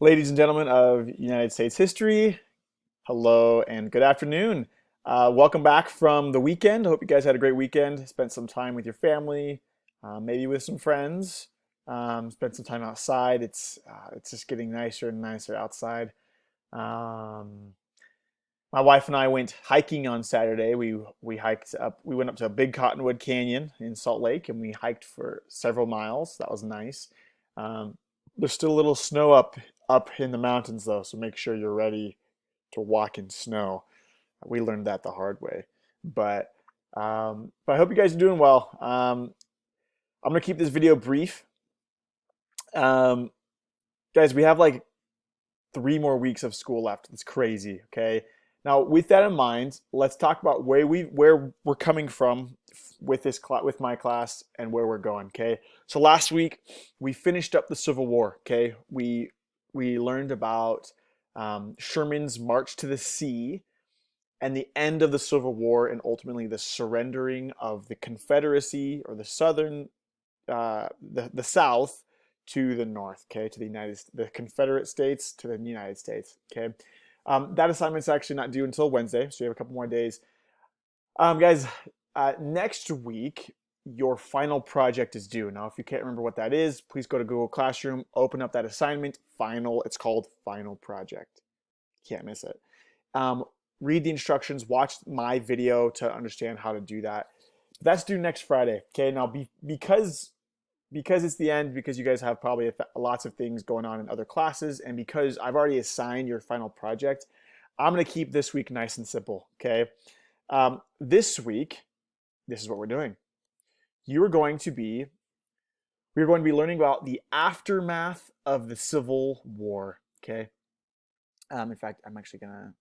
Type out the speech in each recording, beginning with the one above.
Ladies and gentlemen of United States history, hello and good afternoon. Welcome back from the weekend. I hope you guys had a great weekend. Spent some time with your family, maybe with some friends. Spent some time outside. It's just getting nicer and nicer outside. Um, my wife and I went hiking on Saturday. We hiked up. We went up to a big Cottonwood Canyon in Salt Lake, and we hiked for several miles. That was nice. Um, there's still a little snow up in the mountains though, so make sure you're ready to walk in snow. We learned that the hard way, but I hope you guys are doing well. I'm gonna keep this video brief. Um, Guys, we have like 3 more weeks of school left. It's crazy. Okay. Now, with that in mind, let's talk about where we're coming from with with my class and where we're going. Okay. So last week we finished up the Civil War. Okay. We learned about Sherman's march to the sea and the end of the Civil War and ultimately the surrendering of the Confederacy or the South to the North, okay, to the Confederate States to the United States, okay. That assignment's actually not due until Wednesday, so you have a couple more days. Guys, next week, your final project is due. Now, if you can't remember what that is, please go to Google Classroom, open up that assignment, final, it's called Final Project. Can't miss it. Um, Read the instructions, watch my video to understand how to do that. That's due next Friday, okay. Now, because it's the end, because you guys have probably lots of things going on in other classes, and because I've already assigned your final project, I'm going to keep this week nice and simple, okay? This week, this is what we're doing. You're going to be, we're going to be learning about the aftermath of the Civil War, okay? In fact, I think I'm gonna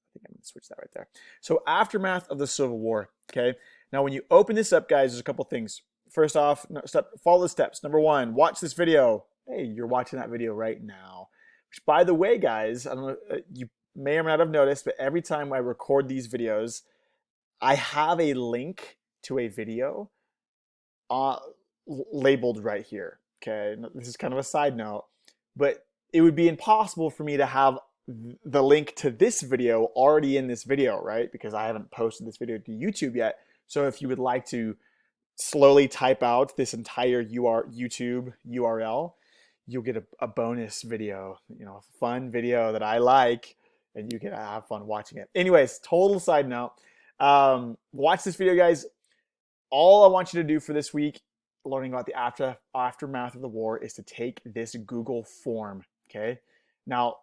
switch that right there. So aftermath of the Civil War, okay? Now, when you open this up, guys, there's a couple things. First off, follow the steps. Number one, watch this video. Hey, you're watching that video right now. Which, by the way, guys, I don't know, you may or may not have noticed, but every time I record these videos, I have a link to a video uh, labeled right here. Okay, this is kind of a side note, but it would be impossible for me to have the link to this video already in this video, right? Because I haven't posted this video to YouTube yet. So if you would like to slowly type out this entire YouTube URL, you'll get a bonus video, a fun video that I like, and you can have fun watching it. Anyways, total side note. Watch this video, guys. All I want you to do for this week, learning about the aftermath of the war, is to take this Google form. Okay. Now,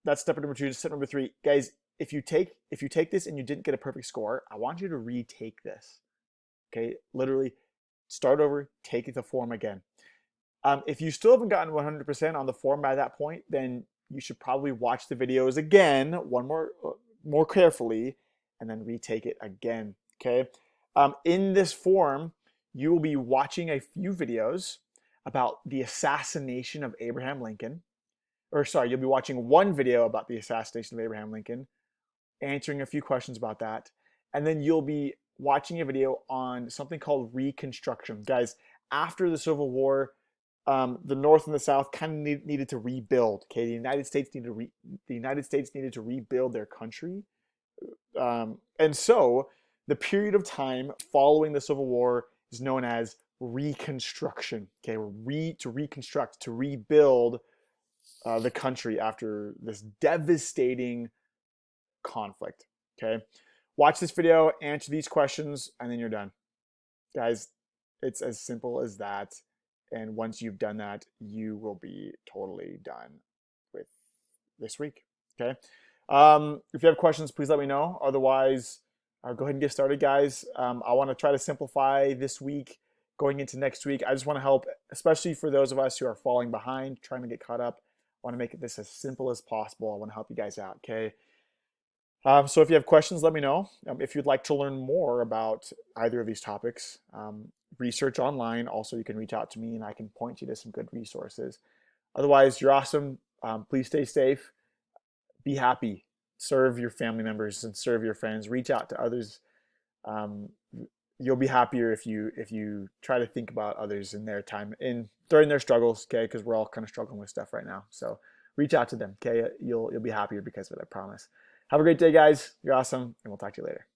that's step number 2. Step number 3, guys. If you take this and you didn't get a perfect score, I want you to retake this. Okay, literally start over, take the form again. If you still haven't gotten 100% on the form by that point, then you should probably watch the videos again, one more carefully, and then retake it again. Okay. In this form, you will be watching a few videos about the assassination of Abraham Lincoln. Or sorry, you'll be watching one video about the assassination of Abraham Lincoln, answering a few questions about that, and then you'll be watching a video on something called Reconstruction. Guys, after the Civil War, the North and the South kind of needed to rebuild. Okay, the United States needed to rebuild their country, and so the period of time following the Civil War is known as Reconstruction. Okay, to reconstruct, to rebuild the country after this devastating conflict. Okay, watch this video, answer these questions, and then you're done, guys. It's as simple as that. And once you've done that, you will be totally done with this week. Okay. If you have questions, please let me know. Otherwise, go ahead and get started, guys. I want to try to simplify this week going into next week. I just want to help, especially for those of us who are falling behind, trying to get caught up. I want to make this as simple as possible. I want to help you guys out. Okay. So if you have questions, let me know. If you'd like to learn more about either of these topics, research online. Also, you can reach out to me and I can point you to some good resources. Otherwise, you're awesome. Please stay safe. Be happy. Serve your family members and serve your friends. Reach out to others. Um, you'll be happier if you try to think about others in their time during their struggles. Okay, because we're all kind of struggling with stuff right now. So reach out to them. Okay, you'll be happier because of it. I promise. Have a great day, guys. You're awesome, and we'll talk to you later.